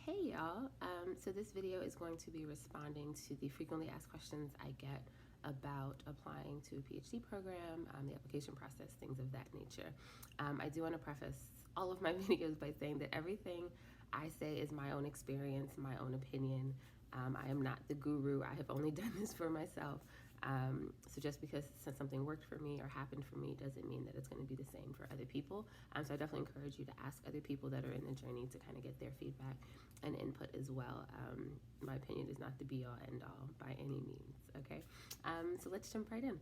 Hey y'all, so this video is going to be responding to the frequently asked questions I get about applying to a PhD program, the application process, things of that nature. I do want to preface all of my videos by saying that everything I say is my own experience, my own opinion. I am not the guru. I have only done this for myself. So just because something worked for me or happened for me doesn't mean that it's going to be the same for other people. So I definitely encourage you to ask other people that are in the journey to kind of get their feedback and input as well. My opinion is not the be all end all by any means, okay? So let's jump right in.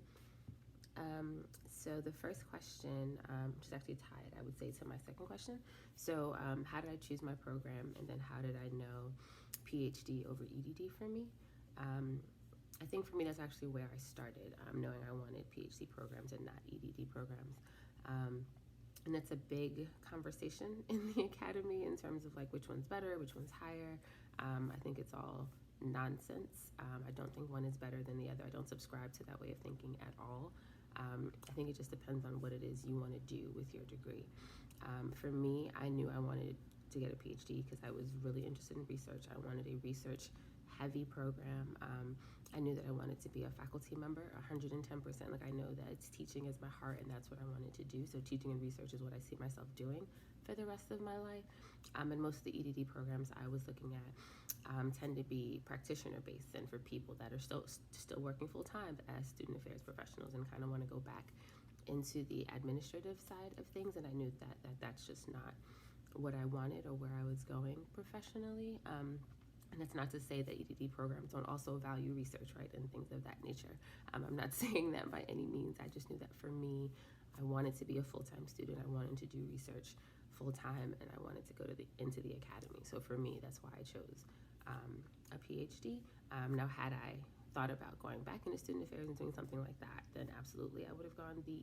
So the first question, which is actually tied, I would say, to my second question. So how did I choose my program, and then how did I know PhD over EDD for me? I think for me, that's actually where I started, knowing I wanted PhD programs and not EDD programs. And it's a big conversation in the academy in terms of like which one's better, which one's higher. I think it's all nonsense. I don't think one is better than the other. I don't subscribe to that way of thinking at all. I think it just depends on what it is you want to do with your degree. For me, I knew I wanted to get a PhD because I was really interested in research. I wanted a research heavy program. I knew that I wanted to be a faculty member 110%. Like, I know that it's teaching is my heart and that's what I wanted to do. So teaching and research is what I see myself doing for the rest of my life. And most of the EDD programs I was looking at tend to be practitioner based and for people that are still working full time as student affairs professionals and kind of want to go back into the administrative side of things. And I knew that that's just not what I wanted or where I was going professionally. And that's not to say that EDD programs don't also value research, right, and things of that nature. I'm not saying that by any means. I just knew that for me, I wanted to be a full-time student. I wanted to do research full-time, and I wanted to go to into the academy. So for me, that's why I chose a PhD. Now, had I thought about going back into student affairs and doing something like that, then absolutely I would have gone the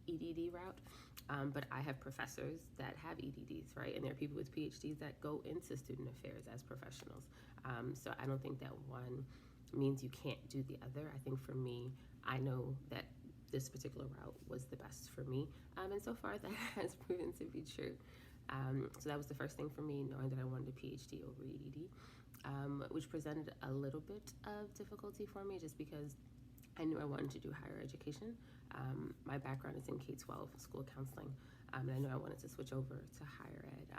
EDD route, but I have professors that have EDDs, right? And there are people with PhDs that go into student affairs as professionals. So I don't think that one means you can't do the other. I think for me, I know that this particular route was the best for me. And so far that has proven to be true. So that was the first thing for me, knowing that I wanted a PhD over EDD, which presented a little bit of difficulty for me just because I knew I wanted to do higher education. My background is in K-12 school counseling, and I knew I wanted to switch over to higher ed.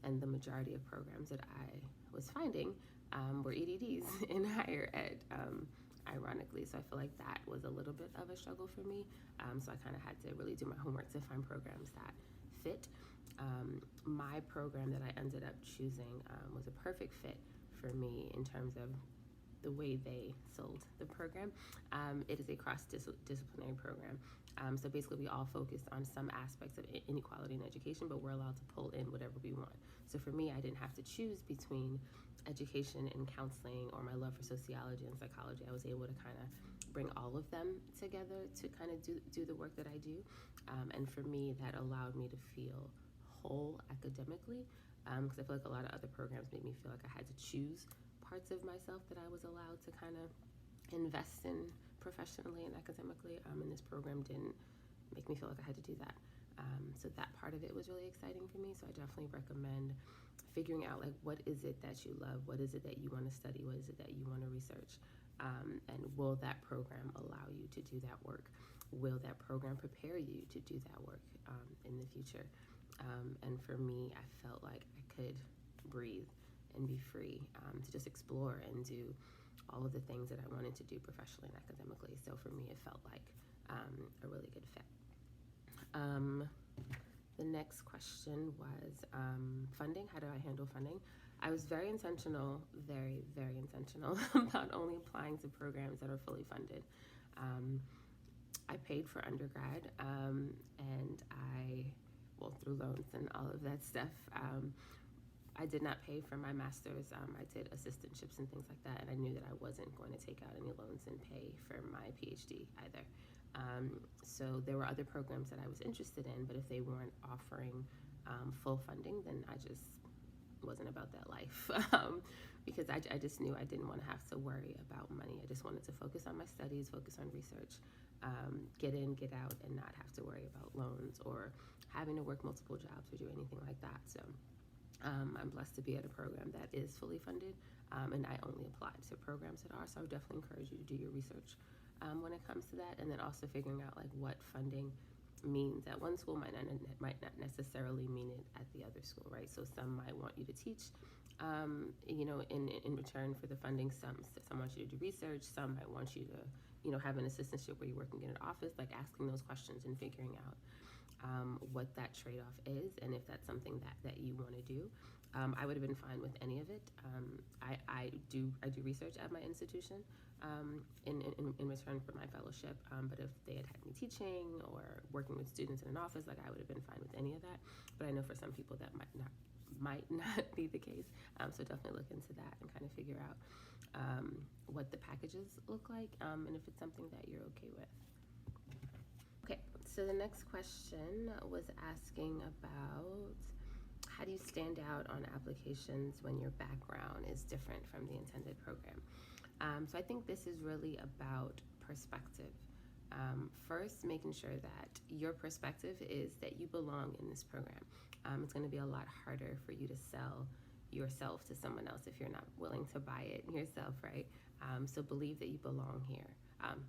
And the majority of programs that I was finding were EDDs in higher ed, ironically. So I feel like that was a little bit of a struggle for me. So I kind of had to really do my homework to find programs that fit. My program that I ended up choosing was a perfect fit for me in terms of the way they sold the program. It is a cross-disciplinary program. So basically we all focus on some aspects of inequality in education, but we're allowed to pull in whatever we want. So for me, I didn't have to choose between education and counseling or my love for sociology and psychology. I was able to kind of bring all of them together to kind of do the work that I do. And for me, that allowed me to feel whole academically, because I feel like a lot of other programs made me feel like I had to choose parts of myself that I was allowed to kind of invest in professionally and academically, and this program didn't make me feel like I had to do that. So that part of it was really exciting for me. So I definitely recommend figuring out, like, what is it that you love? What is it that you want to study? What is it that you want to research? And will that program allow you to do that work? Will that program prepare you to do that work in the future? And for me, I felt like I could breathe and be free to just explore and do all of the things that I wanted to do professionally and academically. So for me, it felt like a really good fit. The next question was funding. How do I handle funding? I was very intentional, very, very intentional about only applying to programs that are fully funded. I paid for undergrad and through loans and all of that stuff. I did not pay for my master's. I did assistantships and things like that, and I knew that I wasn't going to take out any loans and pay for my PhD either. So there were other programs that I was interested in, but if they weren't offering full funding, then I just wasn't about that life because I just knew I didn't want to have to worry about money. I just wanted to focus on my studies, focus on research, get in, get out, and not have to worry about loans or having to work multiple jobs or do anything like that. So I'm blessed to be at a program that is fully funded, and I only apply to programs that are. So I would definitely encourage you to do your research when it comes to that, and then also figuring out like what funding means at one school might not necessarily mean it at the other school, right? So some might want you to teach, in return for the funding. Some want you to do research. Some might want you to, have an assistantship where you're working in an office, like asking those questions and figuring out what that trade-off is, and if that's something that you want to do. I would have been fine with any of it. I do research at my institution in return for my fellowship, but if they had me teaching or working with students in an office, like I would have been fine with any of that. But I know for some people that might not be the case. So definitely look into that and kind of figure out what the packages look like, and if it's something that you're okay with. Okay, so the next question was asking about how do you stand out on applications when your background is different from the intended program? So I think this is really about perspective. First, making sure that your perspective is that you belong in this program. It's going to be a lot harder for you to sell yourself to someone else if you're not willing to buy it yourself, right? So believe that you belong here,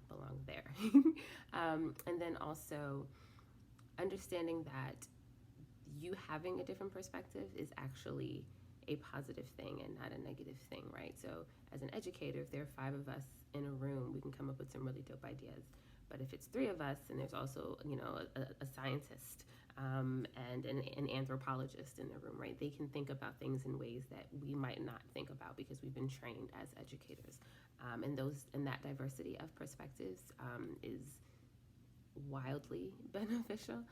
belong there. And then also understanding that you having a different perspective is actually a positive thing and not a negative thing, right? So as an educator, if there are 5 of us in a room, we can come up with some really dope ideas. But if it's 3 of us and there's also, a scientist and an anthropologist in the room, right? They can think about things in ways that we might not think about because we've been trained as educators. And that diversity of perspectives is wildly beneficial.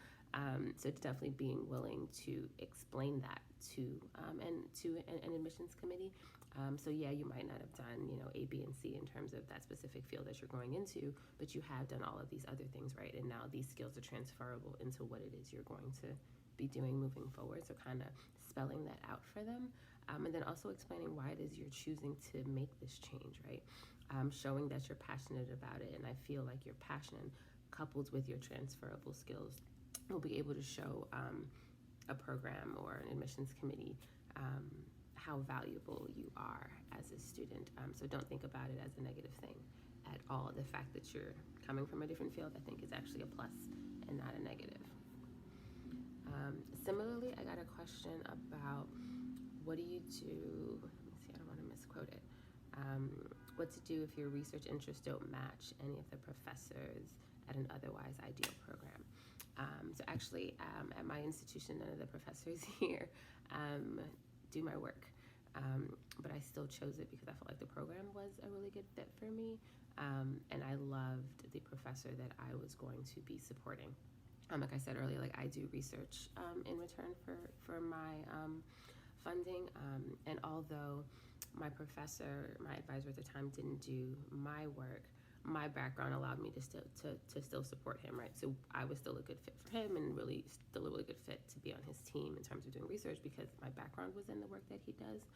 So definitely being willing to explain that to an admissions committee. So yeah, you might not have done A, B, and C in terms of that specific field that you're going into, but you have done all of these other things, right? And now these skills are transferable into what it is you're going to be doing moving forward. So kind of spelling that out for them, and then also explaining why it is you're choosing to make this change, right? Showing that you're passionate about it, and I feel like your passion coupled with your transferable skills will be able to show a program or an admissions committee how valuable you are as a student. So don't think about it as a negative thing at all. The fact that you're coming from a different field, I think, is actually a plus and not a negative. Similarly, I got a question about what do you do, let me see, I don't want to misquote it. What to do if your research interests don't match any of the professors at an otherwise ideal program. So actually, at my institution, none of the professors here do my work, but I still chose it because I felt like the program was a really good fit for me, and I loved the professor that I was going to be supporting. Like I said earlier, like I do research in return for my funding, and although my advisor at the time didn't do my work, my background allowed me to still support him, right? So I was still a good fit for him, and really still a really good fit to be on his team in terms of doing research because my background was in the work that he does.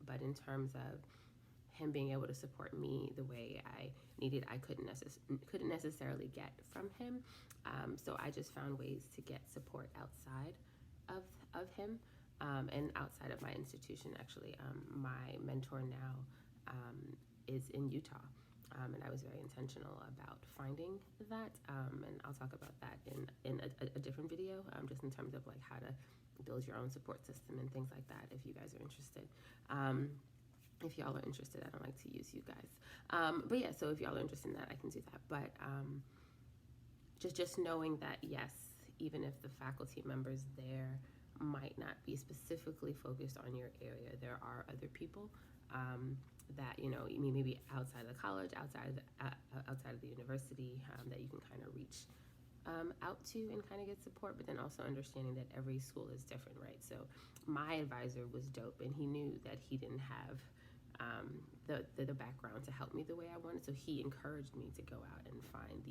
But in terms of him being able to support me the way I needed, I couldn't necessarily get from him. So I just found ways to get support outside of him, and outside of my institution. Actually, my mentor now is in Utah. And I was very intentional about finding that, and I'll talk about that in a different video, just in terms of like how to build your own support system and things like that, if you guys are interested. If y'all are interested, I don't like to use you guys. But yeah, so if y'all are interested in that, I can do that. But just knowing that, yes, even if the faculty members there might not be specifically focused on your area, there are other people that maybe outside of the college, outside of the university, that you can kind of reach out to and kind of get support. But then also understanding that every school is different, right? So my advisor was dope, and he knew that he didn't have the background to help me the way I wanted, so he encouraged me to go out and find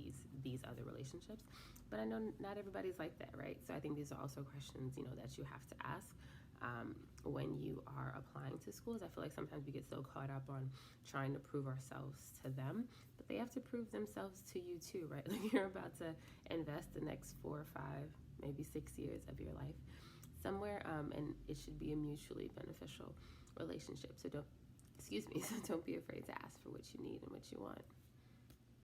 these other relationships. But I know not everybody's like that, right? So I think these are also questions that you have to ask when you are applying to schools. I feel like sometimes we get so caught up on trying to prove ourselves to them, but they have to prove themselves to you too, right? Like you're about to invest the next 4 or 5, maybe 6 years of your life. somewhere, and it should be a mutually beneficial relationship. So don't be afraid to ask for what you need and what you want.